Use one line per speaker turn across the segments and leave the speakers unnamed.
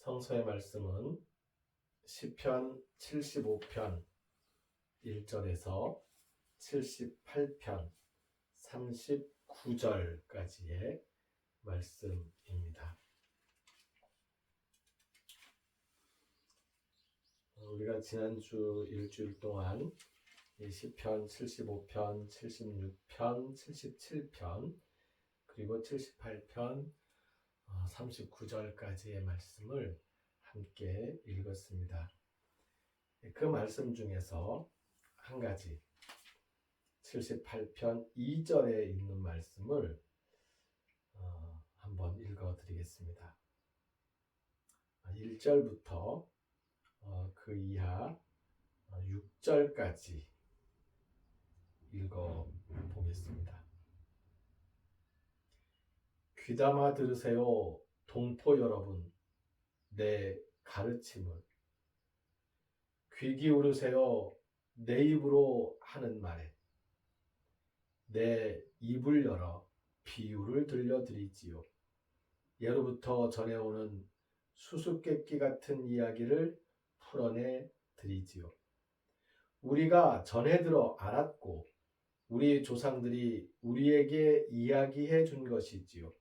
성서의 말씀은 시편 75편 1절에서 78편 39절까지의 말씀입니다. 우리가 지난주 일주일 동안 이 시편 75편, 76편, 77편 그리고 78편 39절까지의 말씀을 함께 읽었습니다. 그 말씀 중에서 한 가지 78편 2절에 있는 말씀을 한번 읽어드리겠습니다. 1절부터 그 이하 6절까지 읽어보겠습니다. 귀담아 들으세요, 동포 여러분, 내 가르침을. 귀 기울으세요, 내 입으로 하는 말에. 내 입을 열어 비유를 들려드리지요. 예로부터 전해오는 수수께끼 같은 이야기를 풀어내 드리지요. 우리가 전해 들어 알았고 우리 조상들이 우리에게 이야기해 준 것이지요.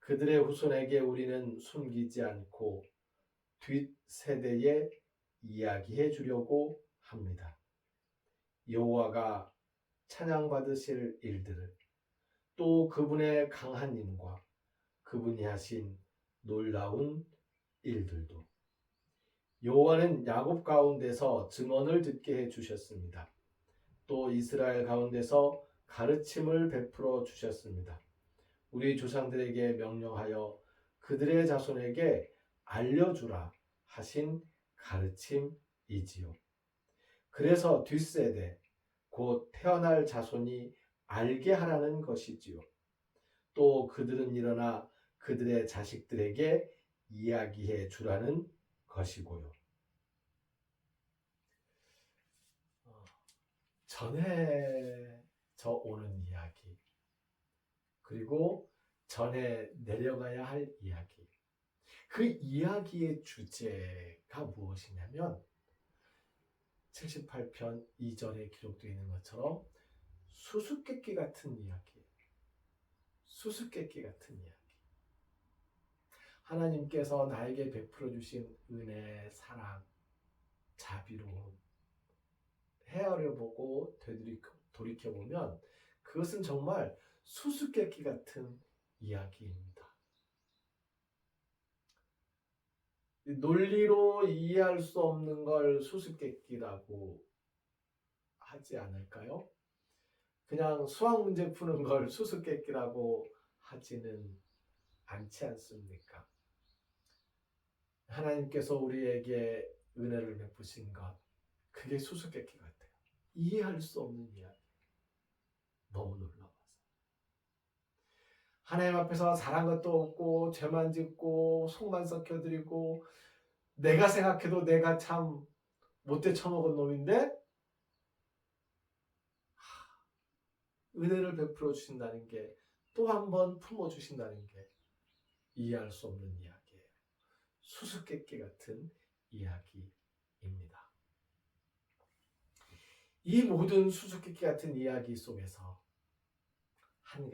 그들의 후손에게 우리는 숨기지 않고 뒷세대에 이야기해 주려고 합니다. 여호와가 찬양받으실 일들을, 또 그분의 강한 힘과 그분이 하신 놀라운 일들도. 여호와는 야곱 가운데서 증언을 듣게 해 주셨습니다. 또 이스라엘 가운데서 가르침을 베풀어 주셨습니다. 우리 조상들에게 명령하여 그들의 자손에게 알려주라 하신 가르침이지요. 그래서 뒷세대, 곧 태어날 자손이 알게 하라는 것이지요. 또 그들은 일어나 그들의 자식들에게 이야기해 주라는 것이고요. 전해져 오는 이야기, 그리고 전해 내려가야 할 이야기. 그 이야기의 주제가 무엇이냐면 78편 2절에 기록되어 있는 것처럼 수수께끼 같은 이야기. 수수께끼 같은 이야기. 하나님께서 나에게 베풀어 주신 은혜, 사랑, 자비로움 헤아려보고 돌이켜보면 그것은 정말 수수께끼 같은 이야기입니다. 논리로 이해할 수 없는 걸 수수께끼라고 하지 않을까요? 그냥 수학 문제 푸는 걸 수수께끼라고 하지는 않지 않습니까? 하나님께서 우리에게 은혜를 베푸신 것, 그게 수수께끼 같아요. 이해할 수 없는 이야기. 너무 놀라워서. 하나님 앞에서 잘한 것도 없고 죄만 짓고 속만 썩혀드리고 내가 생각해도 내가 참 못돼 처먹은 놈인데 은혜를 베풀어 주신다는 게, 또 한 번 품어주신다는 게 이해할 수 없는 이야기예요. 수수께끼 같은 이야기입니다. 이 모든 수수께끼 같은 이야기 속에서 한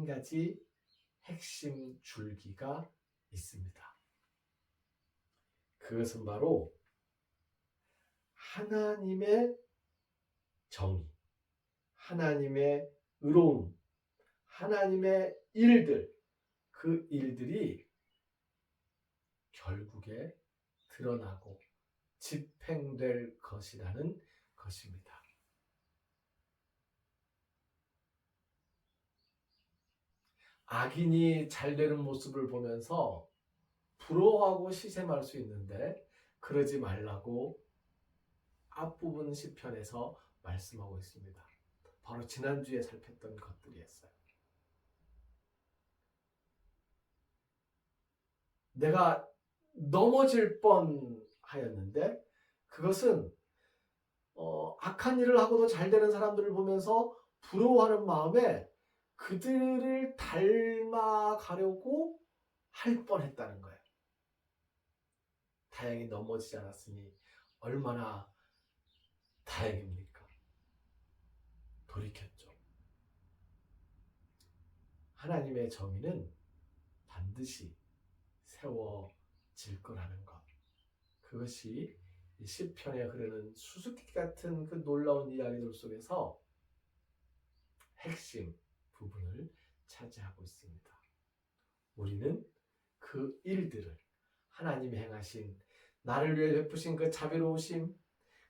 가지 핵심 줄기가 있습니다. 그것은 바로 하나님의 정의, 하나님의 의로움, 하나님의 일들, 그 일들이 결국에 드러나고 집행될 것이라는 것입니다. 악인이 잘되는 모습을 보면서 부러워하고 시샘할 수 있는데 그러지 말라고 앞부분 시편에서 말씀하고 있습니다. 바로 지난주에 살폈던 것들이었어요. 내가 넘어질 뻔하였는데 그것은 악한 일을 하고도 잘 되는 사람들을 보면서 부러워하는 마음에 그들을 닮아가려고 할 뻔했다는 거예요. 다행히 넘어지지 않았으니 얼마나 다행입니까? 돌이켰죠. 하나님의 정의는 반드시 세워질 거라는 것. 그것이 이 시편에 흐르는 수수께끼 같은 그 놀라운 이야기들 속에서 핵심 부분을 차지하고 있습니다. 우리는 그 일들을 하나님이 행하신 나를 위해 베푸신 그 자비로우심,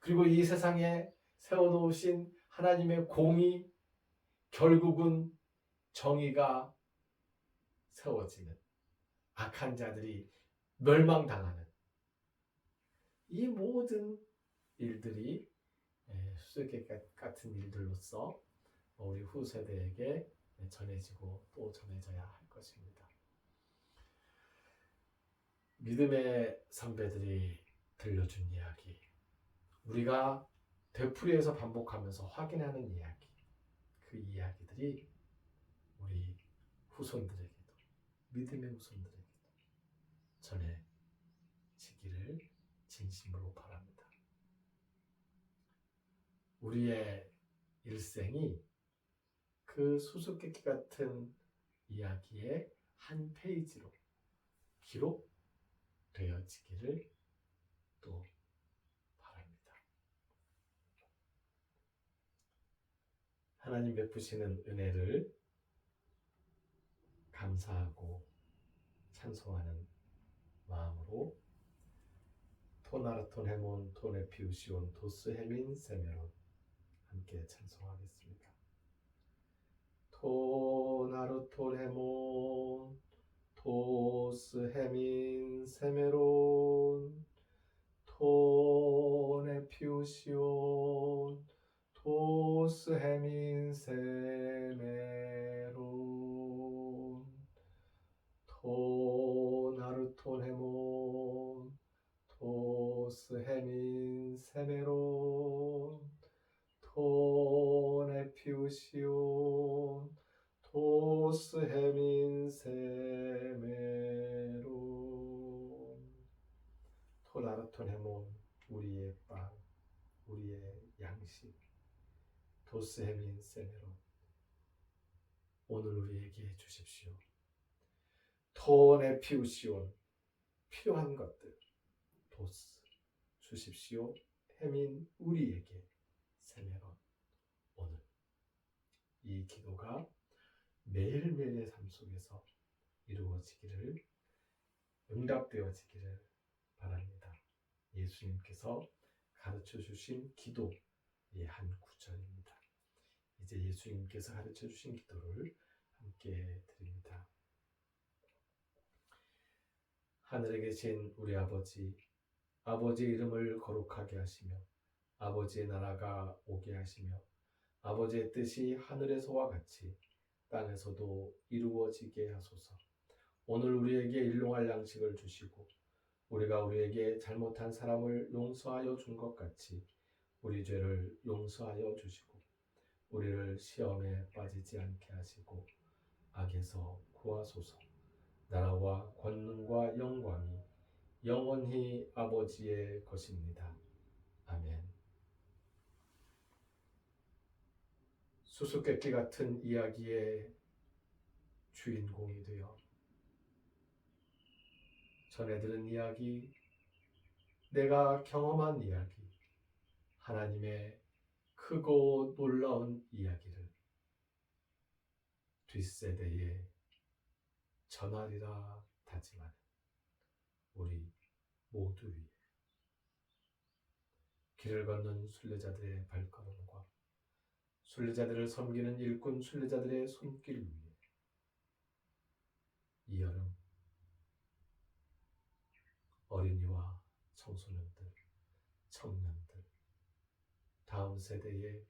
그리고 이 세상에 세워놓으신 하나님의 공의, 결국은 정의가 세워지는, 악한 자들이 멸망당하는 이 모든 일들이 수수께끼 같은 일들로서 우리 후세대에게 전해지고 또 전해져야 할 것입니다. 믿음의 선배들이 들려준 이야기, 우리가 되풀이해서 반복하면서 확인하는 이야기, 그 이야기들이 우리 후손들에게도, 믿음의 후손들에게도 전해지기를 진심으로 바랍니다. 우리의 일생이 그 수수께끼 같은 이야기의 한 페이지로 기록되어지기를 또 바랍니다. 하나님 베푸시는 은혜를 감사하고 찬송하는 마음으로 토나르톤 헤몬 토네피우시온 도스 헤민 세메론 함께 찬송하겠습니다. 토나르톤 헤몬 토스 헤민 세메론 토네피우시온 토스 헤민 세메론 토나르톤 헤몬 토스 헤민 세메론 토네피우시온 토스 헤민 세메론 토나르톤 헤몬 우리의 빵 우리의 양식 도스 헤민 세메론 오늘 우리에게 주십시오. 토네피우시온 필요한 것들 도스 주십시오. 헤민 우리에게 세메론 오늘 이 기도가 매일매일의 삶 속에서 이루어지기를 응답되어지기를 바랍니다. 예수님께서 가르쳐 주신 기도의 한 구절입니다. 이제 예수님께서 가르쳐 주신 기도를 함께 드립니다. 하늘에 계신 우리 아버지, 아버지의 이름을 거룩하게 하시며 아버지의 나라가 오게 하시며 아버지의 뜻이 하늘에서와 같이 땅에서도 이루어지게 하소서. 오늘 우리에게 일용할 양식을 주시고 우리가 우리에게 잘못한 사람을 용서하여 준 것 같이 우리 죄를 용서하여 주시고 우리를 시험에 빠지지 않게 하시고 악에서 구하소서. 나라와 권능과 영광이 영원히 아버지의 것입니다. 아멘. 수수께끼 같은 이야기의 주인공이 되어 전해들은 이야기, 내가 경험한 이야기, 하나님의 크고 놀라운 이야기를 뒷세대에 전하리라 다짐하는 우리 모두 위에 길을 걷는 순례자들의 발걸음과 순례자들을 섬기는 일꾼 순례자들의 손길 위에 이 여름 어린이와 청소년들, 청년들, 다음 세대의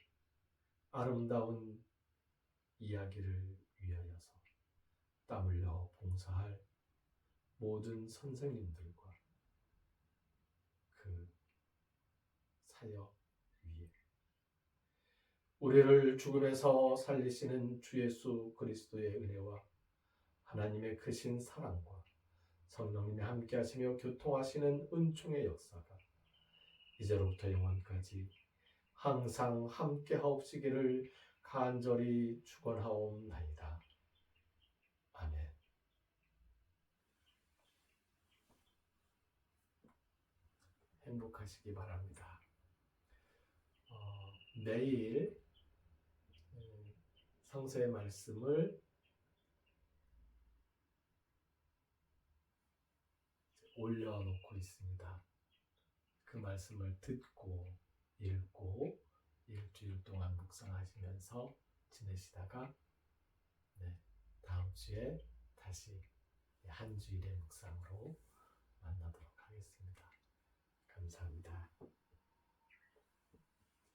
아름다운 이야기를 위하여서 땀 흘려 봉사할 모든 선생님들과 그 사역 위에 우리를 죽음에서 살리시는 주 예수 그리스도의 은혜와 하나님의 크신 사랑과 성령님이 함께 하시며 교통하시는 은총의 역사가 이제로부터 영원까지 항상 함께 하옵시기를 간절히 축원하옵나이다. 아멘. 행복하시기 바랍니다. 내일 성서의 말씀을 올려놓고 있습니다. 그 말씀을 듣고 읽고 일주일 동안 묵상하시면서 지내시다가 다음 주에 다시 한 주일의 묵상으로 만나도록 하겠습니다. 감사합니다.